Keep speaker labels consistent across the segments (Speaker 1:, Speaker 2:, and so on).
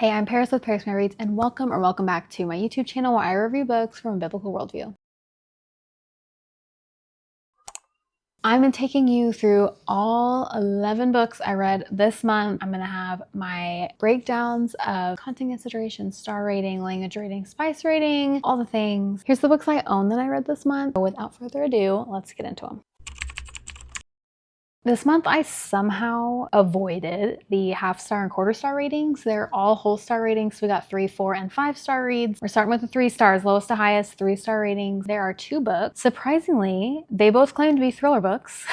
Speaker 1: Hey, I'm Paris with Paris My Reads, and welcome back to my YouTube channel where I review books from a biblical worldview. I've been taking you through all 11 books I read this month. I'm going to have my breakdowns of content consideration, star rating, language rating, spice rating, all the things. Here's the books I own that I read this month. So without further ado, let's get into them. This month I somehow avoided the half-star and quarter-star ratings. They're all whole star ratings. So we got 3, 4, and 5-star reads. We're starting with the 3 stars, lowest to highest, 3-star ratings. There are 2 books. Surprisingly, they both claim to be thriller books.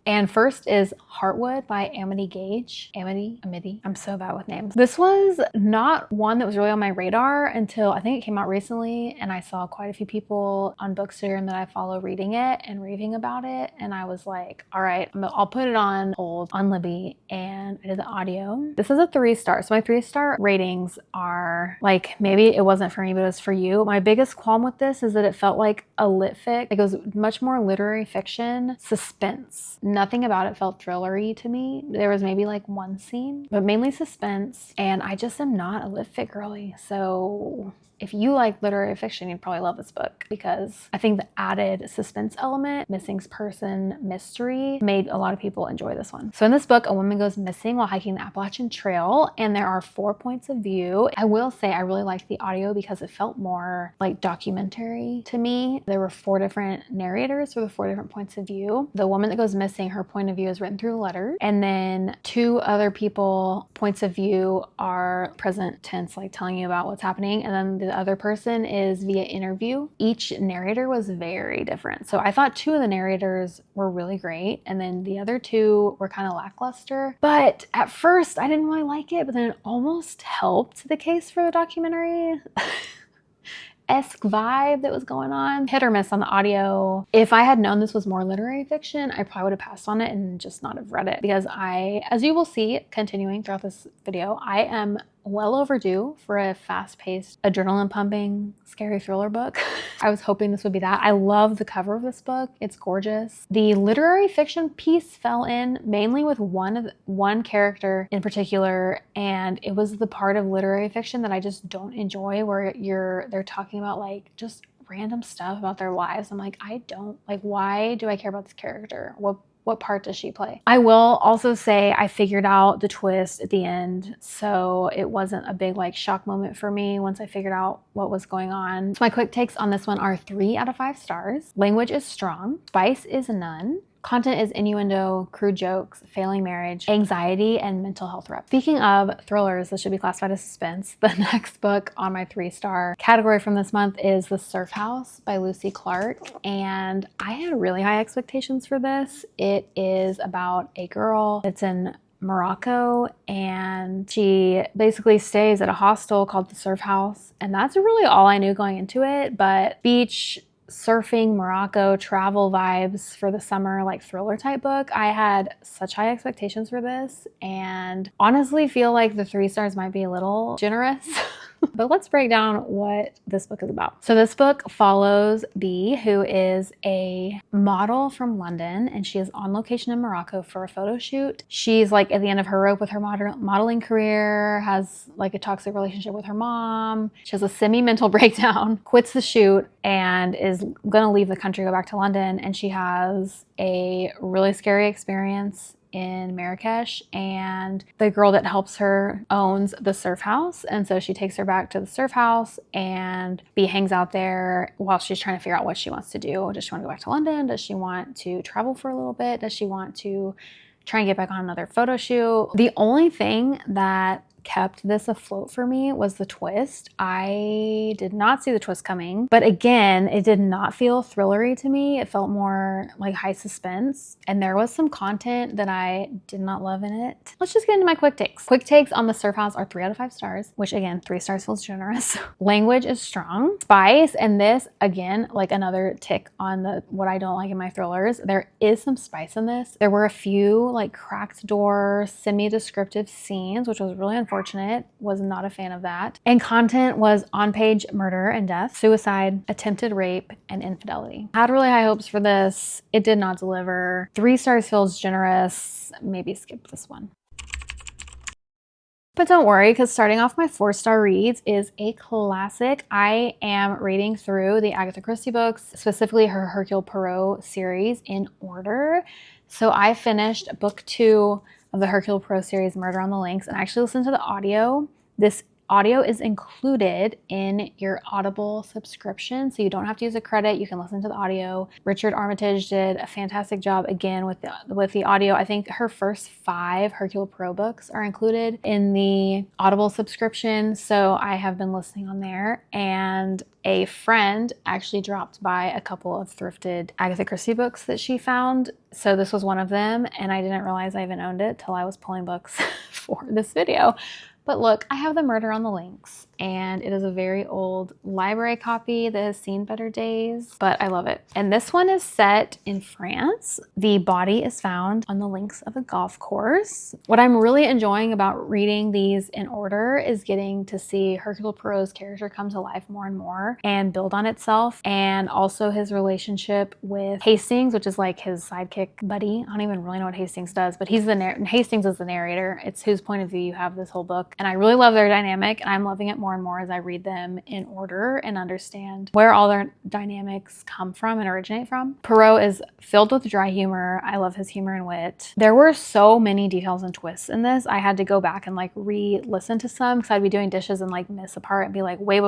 Speaker 1: And first is Heartwood by Amity Gage. Amity. I'm so bad with names. This was not one that was really on my radar until I think it came out recently, and I saw quite a few people on Bookstagram that I follow reading it and raving about it, and I was like, all right, I'll put it on hold on Libby, and I did the audio. This is a 3-star. So my 3-star ratings are like, maybe it wasn't for me, but it was for you. My biggest qualm with this is that it felt like a lit fic. Like it was much more literary fiction, suspense. Nothing about it felt thrillery to me. There was maybe like one scene, but mainly suspense. And I just am not a lit fic girly. So if you like literary fiction, you'd probably love this book because I think the added suspense element, missing person mystery, made a lot of people enjoy this one. So in this book, a woman goes missing while hiking the Appalachian Trail, and there are 4 points of view. I will say I really liked the audio because it felt more like documentary to me. There were 4 different narrators for the 4 different points of view. The woman that goes missing, her point of view is written through a letter, and then 2 other people points of view are present tense, like telling you about what's happening, and then the other person is via interview. Each narrator was very different. So I thought 2 of the narrators were really great, and then the other 2 were kind of lackluster. But at first I didn't really like it, but then it almost helped the case for the documentary. Esque vibe that was going on. Hit or miss on the audio. If I had known this was more literary fiction, I probably would have passed on it and just not have read it, because as you will see continuing throughout this video, I am well overdue for a fast-paced, adrenaline-pumping, scary thriller book. I was hoping this would be that. I love the cover of this book. It's gorgeous. The literary fiction piece fell in mainly with one character in particular, and it was the part of literary fiction that I just don't enjoy, where they're talking about like just random stuff about their lives. I'm like, why do I care about this character? What part does she play? I will also say I figured out the twist at the end, so it wasn't a big like shock moment for me once I figured out what was going on. So my quick takes on this one are 3 out of 5 stars. Language is strong. Spice is none. Content is innuendo, crude jokes, failing marriage, anxiety, and mental health rep. Speaking of thrillers, this should be classified as suspense. The next book on my 3-star category from this month is The Surf House by Lucy Clark, and I had really high expectations for this. It is about a girl that's in Morocco, and she basically stays at a hostel called the Surf House, and that's really all I knew going into it. But beach, surfing, Morocco, travel vibes for the summer, like thriller type book. I had such high expectations for this, and honestly feel like the 3 stars might be a little generous. But let's break down what this book is about. So this book follows Bee, who is a model from London, and she is on location in Morocco for a photo shoot. She's like at the end of her rope with her modeling career, has like a toxic relationship with her mom. She has a semi-mental breakdown, quits the shoot, and is gonna leave the country, go back to London, and she has a really scary experience in Marrakesh, and the girl that helps her owns the surf house, and so she takes her back to the surf house, and Bee hangs out there while she's trying to figure out what she wants to do. Does she want to go back to London? Does she want to travel for a little bit? Does she want to try and get back on another photo shoot? The only thing that kept this afloat for me was the twist. I did not see the twist coming, but again, it did not feel thrillery to me. It felt more like high suspense, and there was some content that I did not love in it. Let's just get into my quick takes. Quick takes on the Surf House are 3 out of 5 stars, which again, 3 stars feels generous. Language is strong. Spice, and this again, like another tick on what I don't like in my thrillers. There is some spice in this. There were a few like cracked door, semi-descriptive scenes, which was really unfortunate. Was not a fan of that. And content was on-page murder and death, suicide, attempted rape, and infidelity. Had really high hopes for this. It did not deliver. 3 stars feels generous. Maybe skip this one. But don't worry, because starting off my 4-star reads is a classic. I am reading through the Agatha Christie books, specifically her Hercule Poirot series, in order. So I finished book 2 of the Hercule Poirot series, Murder on the Links, and I actually listened to the audio. This audio is included in your Audible subscription, so you don't have to use a credit. You can listen to the audio. Richard Armitage did a fantastic job again with the audio. I think her first 5 Hercule Poirot books are included in the Audible subscription, so I have been listening on there. And a friend actually dropped by a couple of thrifted Agatha Christie books that she found. So this was one of them, and I didn't realize I even owned it till I was pulling books for this video. But look, I have the Murder on the Links, and it is a very old library copy that has seen better days, but I love it. And this one is set in France. The body is found on the links of a golf course. What I'm really enjoying about reading these in order is getting to see Hercule Poirot's character come to life more and more and build on itself, and also his relationship with Hastings, which is like his sidekick buddy. I don't even really know what Hastings does, but Hastings is the narrator. It's whose point of view you have this whole book. And I really love their dynamic, and I'm loving it more and more as I read them in order and understand where all their dynamics come from and originate from. Poirot is filled with dry humor. I love his humor and wit. There were so many details and twists in this. I had to go back and like re-listen to some, because I'd be doing dishes and like miss a part and be like, wait.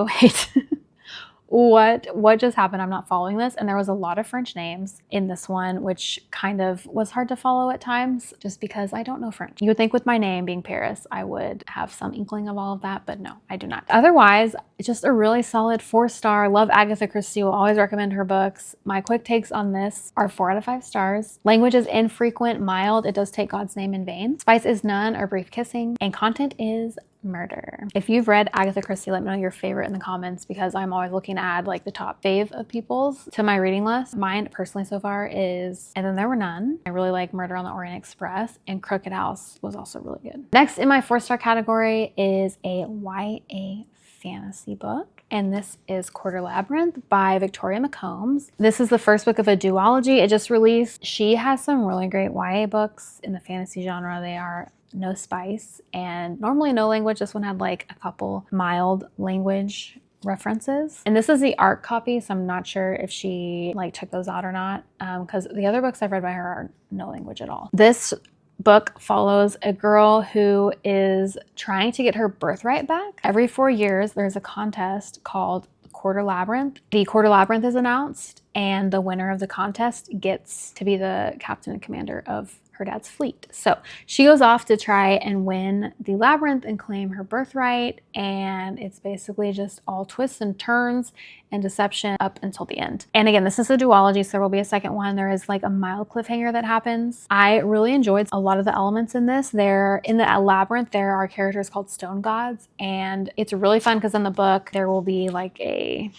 Speaker 1: What just happened? I'm not following this. And there was a lot of French names in this one, which kind of was hard to follow at times just because I don't know French. You would think with my name being Paris, I would have some inkling of all of that, but no, I do not. Otherwise, it's just a really solid 4-star. Love Agatha Christie, will always recommend her books. My quick takes on this are 4 out of 5 stars. Language is infrequent, mild. It does take God's name in vain. Spice is none or brief kissing, and content is murder. If you've read Agatha Christie, let me know your favorite in the comments, because I'm always looking to add like the top fave of people's to my reading list. Mine personally so far is And Then There Were None. I really like Murder on the Orient Express, and Crooked House was also really good. Next in my 4-star category is a YA fantasy book, and this is Quarter Labyrinth by Victoria McCombs. This is the first book of a duology it just released. She has some really great YA books in the fantasy genre. They are no spice and normally no language. This one had like a couple mild language references. And this is the ARC copy, so I'm not sure if she like took those out or not, because the other books I've read by her are no language at all. This book follows a girl who is trying to get her birthright back. Every 4 years, there's a contest called Quarter Labyrinth. The Quarter Labyrinth is announced, and the winner of the contest gets to be the captain and commander of her dad's fleet. So she goes off to try and win the labyrinth and claim her birthright, and it's basically just all twists and turns and deception up until the end. And again, this is a duology, so there will be a second one. There is like a mild cliffhanger that happens. I really enjoyed a lot of the elements in this. There in the labyrinth, there are characters called stone gods, and it's really fun because in the book there will be like a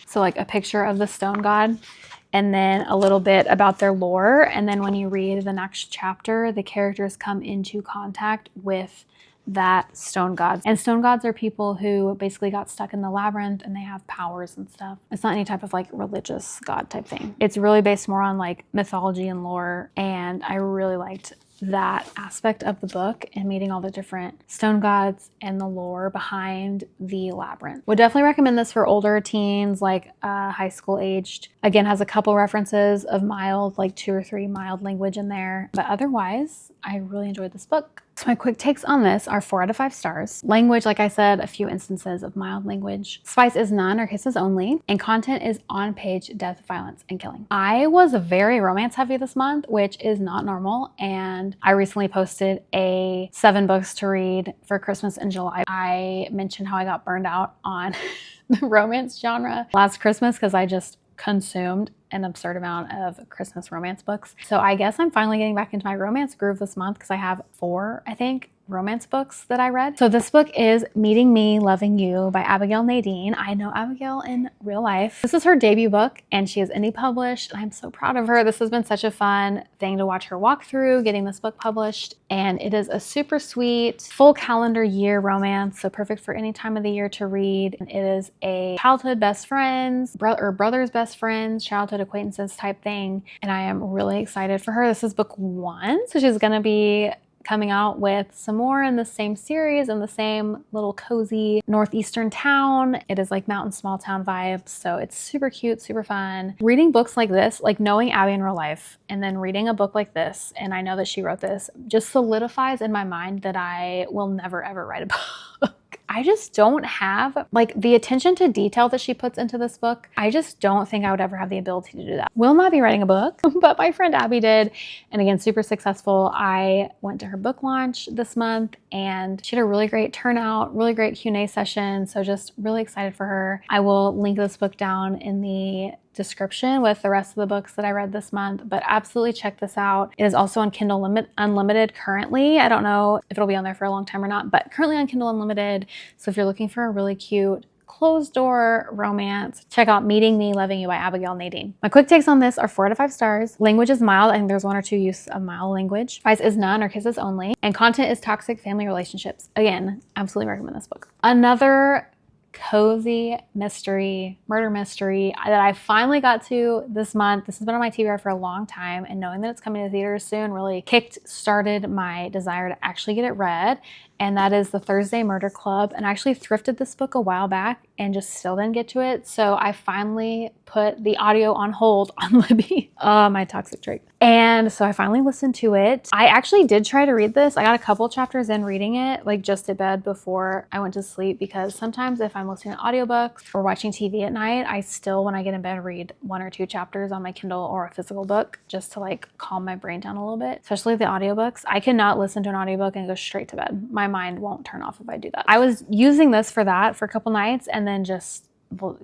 Speaker 1: picture of the stone god, and then a little bit about their lore. And then when you read the next chapter, the characters come into contact with that stone gods. And stone gods are people who basically got stuck in the labyrinth and they have powers and stuff. It's not any type of like religious god type thing. It's really based more on like mythology and lore. And I really liked that aspect of the book and meeting all the different stone gods and the lore behind the labyrinth. Would definitely recommend this for older teens, like high school aged. Again, has a couple references of mild, like 2 or 3 mild language in there. But otherwise, I really enjoyed this book. So my quick takes on this are 4 out of 5 stars. Language, like I said, a few instances of mild language. Spice is none or kisses only. And content is on-page death, violence, and killing. I was very romance heavy this month, which is not normal. And I recently posted a 7 books to read for Christmas in July. I mentioned how I got burned out on the romance genre last Christmas because I just consumed an absurd amount of Christmas romance books. So I guess I'm finally getting back into my romance groove this month because I have 4, I think, romance books that I read. So this book is Meeting Me, Loving You by Abigail Nadine. I know Abigail in real life. This is her debut book and she is indie published. I'm so proud of her. This has been such a fun thing to watch her walk through getting this book published. And it is a super sweet full calendar year romance. So perfect for any time of the year to read. And it is a childhood best friends, brother's best friends, childhood acquaintances type thing. And I am really excited for her. This is book 1. So she's going to be coming out with some more in the same series in the same little cozy northeastern town. It is like mountain small town vibes, so it's super cute, super fun. Reading books like this, like knowing Abby in real life and then reading a book like this, and I know that she wrote this, just solidifies in my mind that I will never ever write a book. I just don't have like the attention to detail that she puts into this book. I just don't think I would ever have the ability to do that. Will not be writing a book, but my friend Abby did. And again, super successful. I went to her book launch this month and she had a really great turnout, really great Q&A session. So just really excited for her. I will link this book down in the description with the rest of the books that I read this month, but absolutely check this out. It is also on Kindle Unlimited currently. I don't know if it'll be on there for a long time or not, but currently on Kindle Unlimited. So if you're looking for a really cute closed door romance, check out Meeting Me, Loving You by Abigail Nadine. My quick takes on this are 4 out of 5 stars. Language is mild, and there's 1 or 2 use of mild language. Advice is none or kisses only. And content is toxic family relationships. Again, absolutely recommend this book. Another cozy mystery, murder mystery that I finally got to this month. This has been on my TBR for a long time, and knowing that it's coming to theaters soon really started my desire to actually get it read. And that is The Thursday Murder Club. And I actually thrifted this book a while back and just still didn't get to it. So I finally put the audio on hold on Libby. Oh, my toxic trait. And so I finally listened to it. I actually did try to read this. I got a couple chapters in reading it, like just to bed before I went to sleep, because sometimes if I'm listening to audiobooks or watching TV at night, I still, when I get in bed, read 1 or 2 chapters on my Kindle or a physical book just to like calm my brain down a little bit, especially the audiobooks. I cannot listen to an audiobook and go straight to bed. My mind won't turn off if I do that. I was using this for that for a couple nights and then just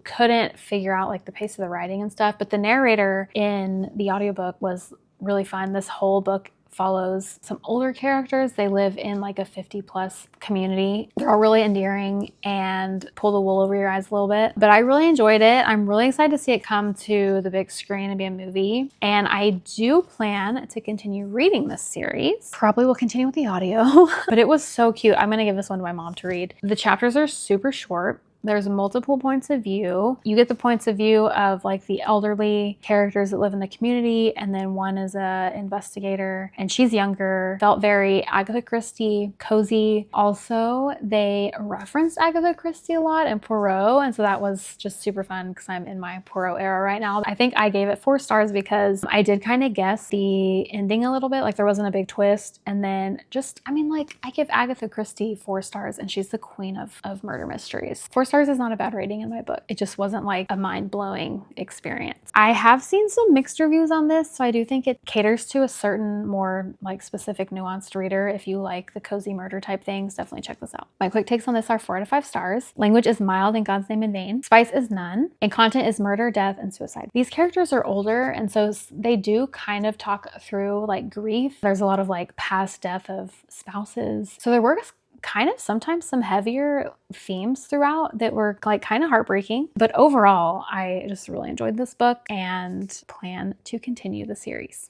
Speaker 1: couldn't figure out like the pace of the writing and stuff. But the narrator in the audiobook was really fun. This whole book follows some older characters. They live in like a 50+ community. They're all really endearing and pull the wool over your eyes a little bit, but I really enjoyed it. I'm really excited to see it come to the big screen and be a movie. And I do plan to continue reading this series. Probably will continue with the audio, but it was so cute. I'm going to give this one to my mom to read. The chapters are super short. There's multiple points of view. You get the points of view of like the elderly characters that live in the community, and then one is a investigator and she's younger. Felt very Agatha Christie, cozy. Also, they referenced Agatha Christie a lot and Poirot, and so that was just super fun because I'm in my Poirot era right now. I think I gave it 4 stars because I did kind of guess the ending a little bit, like there wasn't a big twist, and then just, I mean, like I give Agatha Christie 4 stars and she's the queen of murder mysteries. 4 stars is not a bad rating in my book. It just wasn't like a mind-blowing experience. I have seen some mixed reviews on this, so I do think it caters to a certain more like specific nuanced reader. If you like the cozy murder type things, definitely check this out. My quick takes on this are 4 out of 5 stars. Language is mild and God's name in vain. Spice is none. And content is murder, death, and suicide. These characters are older, and so they do kind of talk through like grief. There's a lot of like past death of spouses. So there were kind of sometimes some heavier themes throughout that were like kind of heartbreaking. But overall, I just really enjoyed this book and plan to continue the series.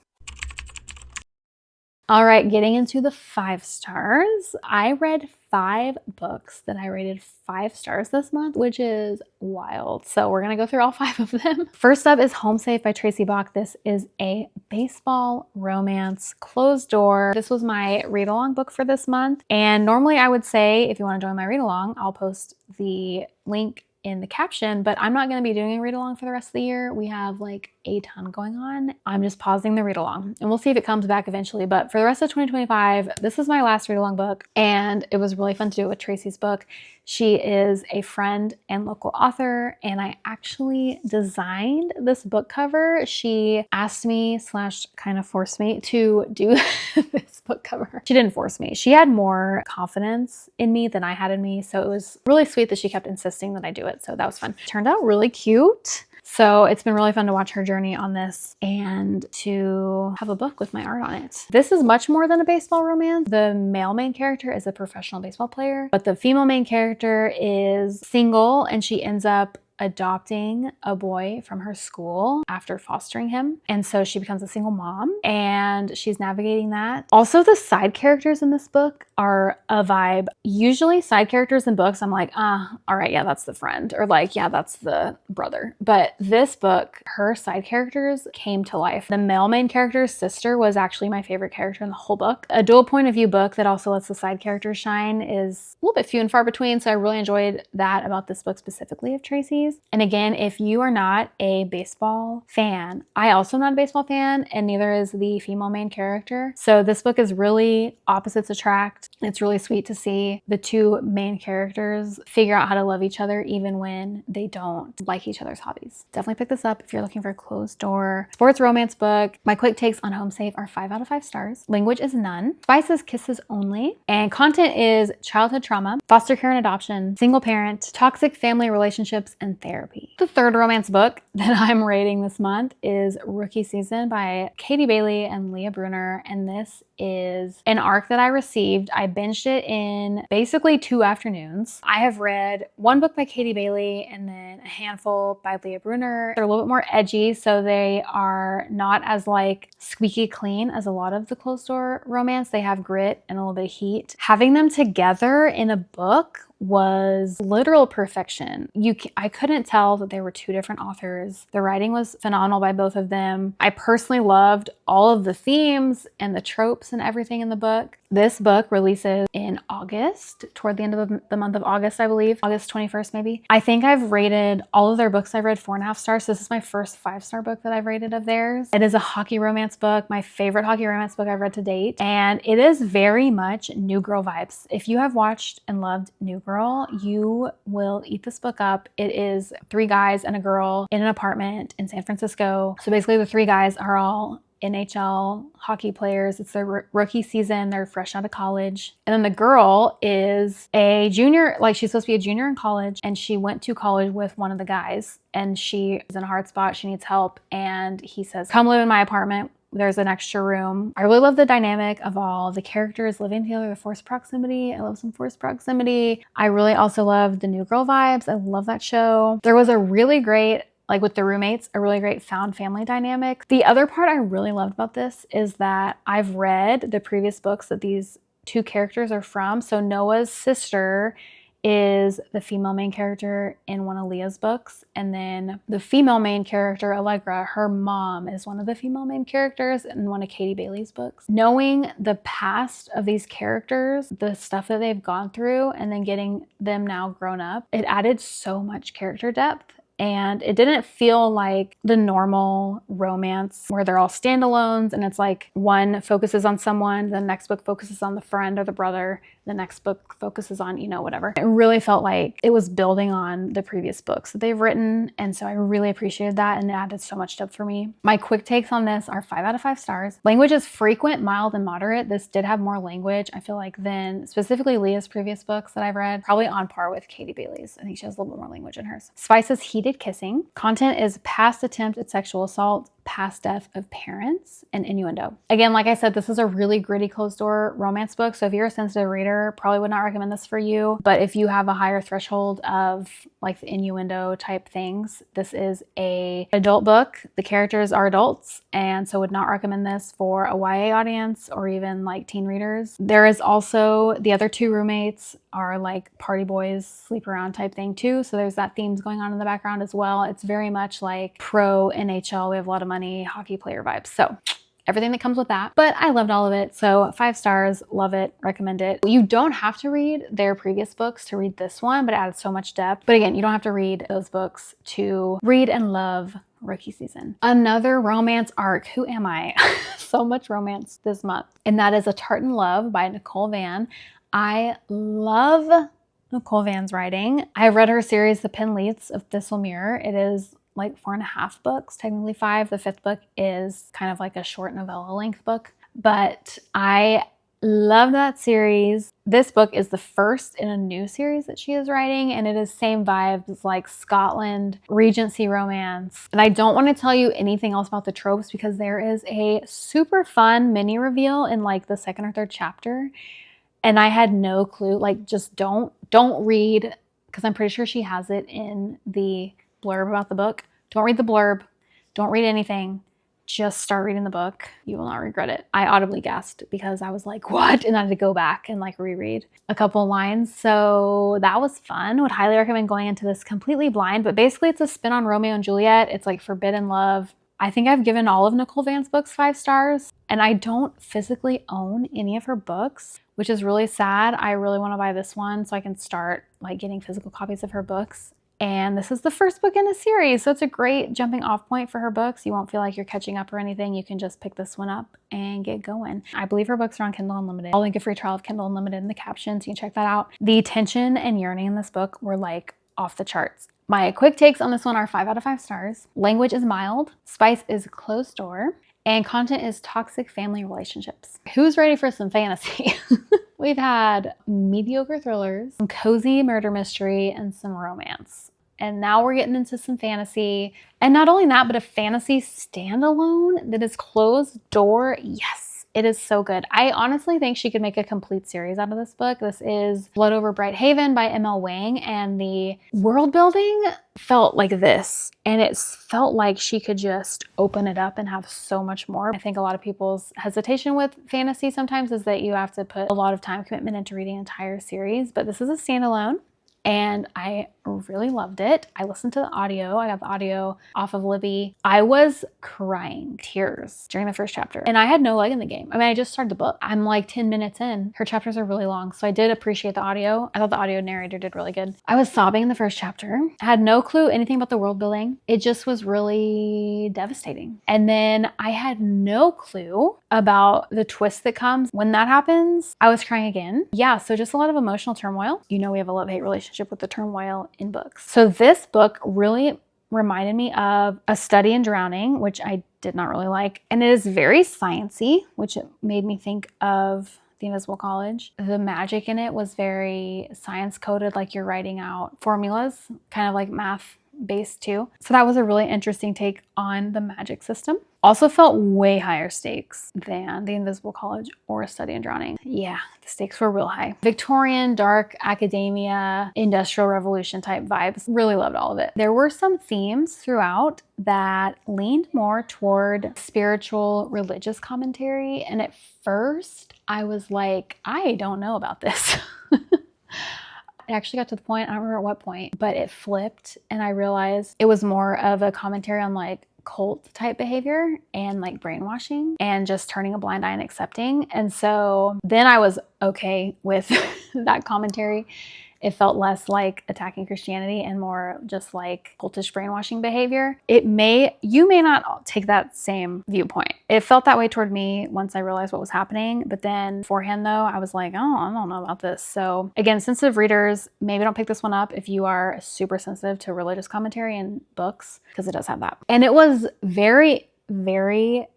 Speaker 1: All right, getting into the 5 stars. I read 5 books that I rated 5 stars this month, which is wild. So we're gonna go through all 5 of them. First up is Home Safe by Tracy Bach. This is a baseball romance, closed door. This was my read-along book for this month. And normally I would say, if you wanna join my read-along, I'll post the link in the caption, but I'm not going to be doing a read along for the rest of the year. We have like a ton going on. I'm just pausing the read along and we'll see if it comes back eventually. But for the rest of 2025, this is my last read along book, and it was really fun to do it with Tracy's book. She is a friend and local author, and I actually designed this book cover. She asked me / kind of forced me to do this book cover. She didn't force me. She had more confidence in me than I had in me. So it was really sweet that she kept insisting that I do it. So that was fun. It turned out really cute. So it's been really fun to watch her journey on this and to have a book with my art on it. This is much more than a baseball romance. The male main character is a professional baseball player, but the female main character is single and she ends up adopting a boy from her school after fostering him. And so she becomes a single mom and she's navigating that. Also, the side characters in this book are a vibe. Usually side characters in books, I'm like, all right, yeah, that's the friend, or like, yeah, that's the brother. But this book, her side characters came to life. The male main character's sister was actually my favorite character in the whole book. A dual point of view book that also lets the side characters shine is a little bit few and far between, so I really enjoyed that about this book specifically of Tracy's. And again, if you are not a baseball fan, I also am not a baseball fan, and neither is the female main character. So this book is really opposites attract. It's really sweet to see the two main characters figure out how to love each other even when they don't like each other's hobbies. Definitely pick this up if you're looking for a closed door sports romance book. My quick takes on Home Safe are 5 out of 5 stars. Language is none. Spices, kisses only. And content is childhood trauma, foster care and adoption, single parent, toxic family relationships, and therapy. The third romance book that I'm rating this month is Rookie Season by Katie Bailey and Leah Brunner. And this is an arc that I received. I binged it in basically 2 afternoons. I have read one book by Katie Bailey and then a handful by Leah Brunner. They're a little bit more edgy, so they are not as like squeaky clean as a lot of the closed door romance. They have grit and a little bit of heat. Having them together in a book was literal perfection. I couldn't tell that they were 2 different authors. The writing was phenomenal by both of them. I personally loved all of the themes and the tropes and everything in the book. This book releases in August, toward the end of the month of August, I believe. August 21st, maybe. I think I've rated all of their books. I've read 4.5 stars. So this is my first 5-star book that I've rated of theirs. It is a hockey romance book, my favorite hockey romance book I've read to date. And it is very much New Girl vibes. If you have watched and loved New Girl, you will eat this book up. It is 3 guys and a girl in an apartment in San Francisco. So basically the 3 guys are all NHL hockey players. It's their rookie season. They're fresh out of college. And then the girl is a junior, like she's supposed to be a junior in college, and she went to college with one of the guys, and she is in a hard spot. She needs help. And he says, come live in my apartment. There's an extra room. I really love the dynamic of all the characters living together, the forced proximity. I love some forced proximity. I really also love the New Girl vibes. I love that show. There was a really great, like with the roommates, a really great found family dynamic. The other part I really loved about this is that I've read the previous books that these 2 characters are from. So Noah's sister is the female main character in one of Leah's books. And then the female main character, Allegra, her mom is one of the female main characters in one of Katie Bailey's books. Knowing the past of these characters, the stuff that they've gone through, and then getting them now grown up, it added so much character depth. And it didn't feel like the normal romance where they're all standalones and it's like one focuses on someone, the next book focuses on the friend or the brother, the next book focuses on, whatever. It really felt like it was building on the previous books that they've written. And so I really appreciated that, and it added so much depth for me. My quick takes on this are 5 out of 5 stars. Language is frequent, mild, and moderate. This did have more language, I feel like, than specifically Leah's previous books that I've read. Probably on par with Katie Bailey's. I think she has a little bit more language in hers. Spices, heated kissing. Content is past attempt at sexual assault, past death of parents, and innuendo. Again, like I said, this is a really gritty closed door romance book. So if you're a sensitive reader, probably would not recommend this for you. But if you have a higher threshold of like the innuendo type things, this is a adult book. The characters are adults, and so would not recommend this for a YA audience or even like teen readers. There is also the other 2 roommates are like party boys, sleep around type thing too. So there's that themes going on in the background as well. It's very much like pro NHL. We have a lot of money, hockey player vibes. So everything that comes with that. But I loved all of it. So 5 stars, love it, recommend it. You don't have to read their previous books to read this one, but it adds so much depth. But again, you don't have to read those books to read and love Rookie Season. Another romance arc. Who am I? So much romance this month. And that is A Tartan Love by Nicole Van. I love Nicole Van's writing. I have read her series, The Pin Leads of Thistle Mirror. It is like 4.5 books, technically 5. The 5th book is kind of like a short novella length book, but I love that series. This book is the first in a new series that she is writing, and it is same vibes like Scotland, Regency romance. And I don't want to tell you anything else about the tropes because there is a super fun mini reveal in like the 2nd or 3rd chapter. And I had no clue, like just don't read, because I'm pretty sure she has it in the blurb about the book. Don't read the blurb. Don't read anything. Just start reading the book. You will not regret it. I audibly gasped because I was like, what? And I had to go back and like reread a couple lines. So that was fun. Would highly recommend going into this completely blind, but basically it's a spin on Romeo and Juliet. It's like forbidden love. I think I've given all of Nicole Van's books 5 stars, and I don't physically own any of her books, which is really sad. I really want to buy this one so I can start like getting physical copies of her books. And this is the first book in a series, so it's a great jumping off point for her books. You won't feel like you're catching up or anything. You can just pick this one up and get going. I believe her books are on Kindle Unlimited. I'll link a free trial of Kindle Unlimited in the captions. You can check that out. The tension and yearning in this book were like off the charts. My quick takes on this one are 5 out of 5 stars. Language is mild, spice is closed door, and content is toxic family relationships. Who's ready for some fantasy? We've had mediocre thrillers, some cozy murder mystery, and some romance. And now we're getting into some fantasy. And not only that, but a fantasy standalone that is closed door. Yes, it is so good. I honestly think she could make a complete series out of this book. This is Blood Over Bright Haven by M.L. Wang, and the world building felt like this. And it felt like she could just open it up and have so much more. I think a lot of people's hesitation with fantasy sometimes is that you have to put a lot of time commitment into reading an entire series, but this is a standalone. And I really loved it. I listened to the audio. I got the audio off of Libby. I was crying tears during the first chapter, and I had no leg in the game. I mean, I just started the book. I'm like 10 minutes in. Her chapters are really long, so I did appreciate the audio. I thought the audio narrator did really good. I was sobbing in the first chapter. I had no clue anything about the world building. It just was really devastating. And then I had no clue about the twist that comes. When that happens, I was crying again. Yeah, so just a lot of emotional turmoil. You know, we have a love-hate relationship with the turmoil in books. So this book really reminded me of A Study in Drowning, which I did not really like. And it is very sciencey, which made me think of The Invisible College. The magic in it was very science coded, like you're writing out formulas, kind of like math based too. So that was a really interesting take on the magic system. Also felt way higher stakes than The Invisible College or A Study in Drowning. Yeah, the stakes were real high. Victorian, dark, academia, industrial revolution type vibes. Really loved all of it. There were some themes throughout that leaned more toward spiritual, religious commentary. And at first I was like, I don't know about this. It actually got to the point, I don't remember at what point, but it flipped and I realized it was more of a commentary on like cult type behavior and like brainwashing and just turning a blind eye and accepting. And so then I was okay with that commentary. It felt less like attacking Christianity and more just like cultish brainwashing behavior. You may not take that same viewpoint. It felt that way toward me once I realized what was happening. But then beforehand though, I was like, oh, I don't know about this. So again, sensitive readers, maybe don't pick this one up if you are super sensitive to religious commentary in books, because it does have that. And it was very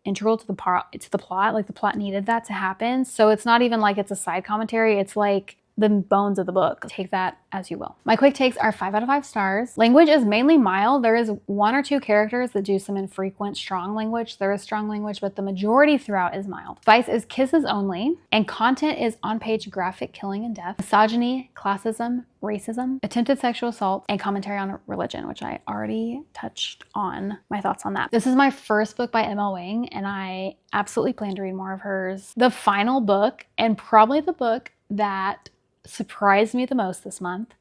Speaker 1: integral to the plot. Like the plot needed that to happen. So it's not even like it's a side commentary. It's like the bones of the book. Take that as you will. My quick takes are 5 out of 5 stars. Language is mainly mild. There is 1 or 2 characters that do some infrequent strong language. There is strong language, but the majority throughout is mild. Spice is kisses only, and content is on-page graphic killing and death, misogyny, classism, racism, attempted sexual assault, and commentary on religion, which I already touched on my thoughts on that. This is my first book by M.L. Wang, and I absolutely plan to read more of hers. The final book, and probably the book that surprised me the most this month,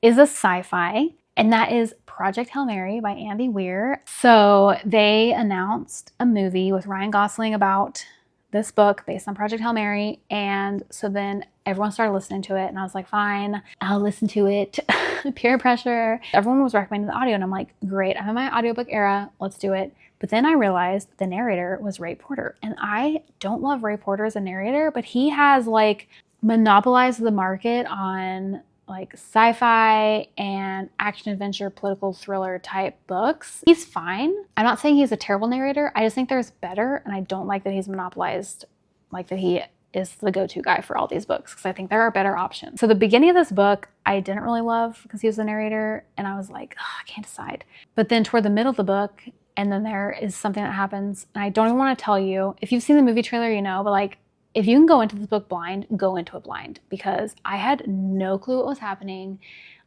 Speaker 1: is a sci-fi, and that is Project Hail Mary by Andy Weir. So they announced a movie with Ryan Gosling about this book based on Project Hail Mary, and so then everyone started listening to it, and I was like, fine, I'll listen to it. Peer pressure. Everyone was recommending the audio, and I'm like, great, I'm in my audiobook era, let's do it. But then I realized the narrator was Ray Porter, and I don't love Ray Porter as a narrator, but he has like monopolized the market on like sci-fi and action adventure, political thriller type books. He's fine. I'm not saying he's a terrible narrator. I just think there's better, and I don't like that he's monopolized, like that he is the go-to guy for all these books, because I think there are better options. So the beginning of this book, I didn't really love because he was the narrator, and I was like, oh, I can't decide. But then toward the middle of the book, and then there is something that happens, and I don't even want to tell you. If you've seen the movie trailer, you know, but like, if you can go into this book blind, go into it blind, because I had no clue what was happening.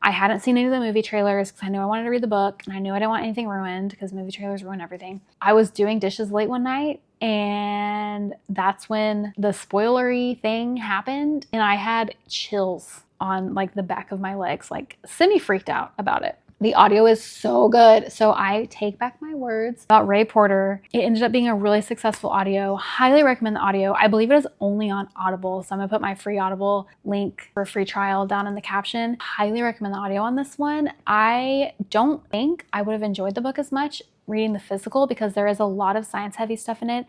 Speaker 1: I hadn't seen any of the movie trailers because I knew I wanted to read the book and I knew I didn't want anything ruined because movie trailers ruin everything. I was doing dishes late one night and that's when the spoilery thing happened and I had chills on like the back of my legs, like semi-freaked out about it. The audio is so good. So I take back my words about Ray Porter. It ended up being a really successful audio. Highly recommend the audio. I believe it is only on Audible. So I'm gonna put my free Audible link for a free trial down in the caption. Highly recommend the audio on this one. I don't think I would have enjoyed the book as much reading the physical because there is a lot of science heavy stuff in it.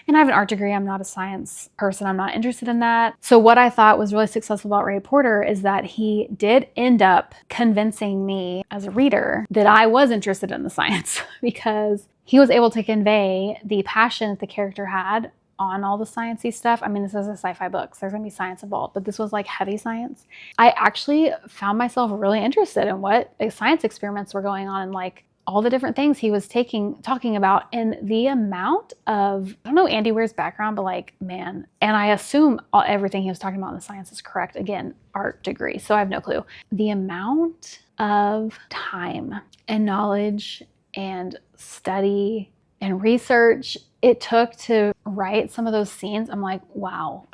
Speaker 1: And I have an art degree. I'm not a science person. I'm not interested in that. So what I thought was really successful about Ray Porter is that he did end up convincing me as a reader that I was interested in the science because he was able to convey the passion that the character had on all the sciencey stuff. I mean, this is a sci-fi book, so there's gonna be science involved, but this was like heavy science. I actually found myself really interested in what science experiments were going on and like all the different things he was talking about, and the amount of, I don't know Andy Weir's background, but like, man, and I assume everything he was talking about in the science is correct. Again, art degree, so I have no clue. The amount of time and knowledge and study and research it took to write some of those scenes, I'm like, wow.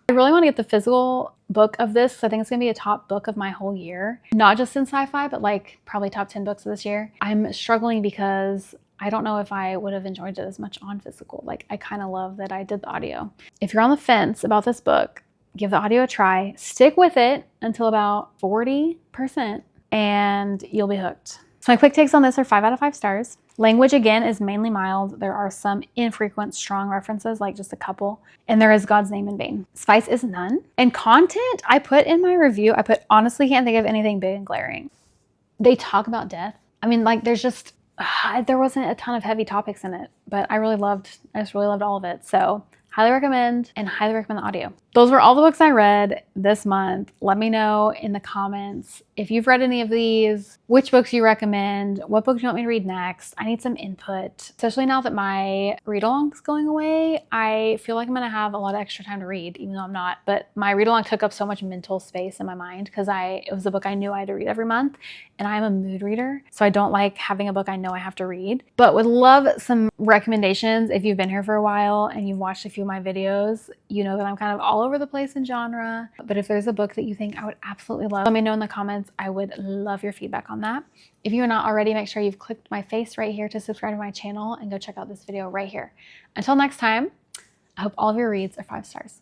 Speaker 1: I really want to get the physical book of this. I think it's going to be a top book of my whole year. Not just in sci-fi, but like probably top 10 books of this year. I'm struggling because I don't know if I would have enjoyed it as much on physical. Like I kind of love that I did the audio. If you're on the fence about this book, give the audio a try. Stick with it until about 40% and you'll be hooked. So my quick takes on this are 5 out of 5 stars. Language, again, is mainly mild. There are some infrequent, strong references, like just a couple. And there is God's name in vain. Spice is none. And content, I put in my review, I put, honestly can't think of anything big and glaring. They talk about death. I mean, like there's just, there wasn't a ton of heavy topics in it, but I just really loved all of it. So highly recommend and highly recommend the audio. Those were all the books I read this month. Let me know in the comments if you've read any of these, which books you recommend, what books you want me to read next. I need some input, especially now that my read-along's going away. I feel like I'm gonna have a lot of extra time to read, even though I'm not, but my read-along took up so much mental space in my mind because it was a book I knew I had to read every month, and I'm a mood reader, so I don't like having a book I know I have to read, but would love some recommendations. If you've been here for a while and you've watched a few of my videos, you know that I'm kind of all over the place in genre, but if there's a book that you think I would absolutely love, let me know in the comments. I would love your feedback on that. If you're not already, make sure you've clicked my face right here to subscribe to my channel and go check out this video right here. Until next time, I hope all of your reads are 5 stars.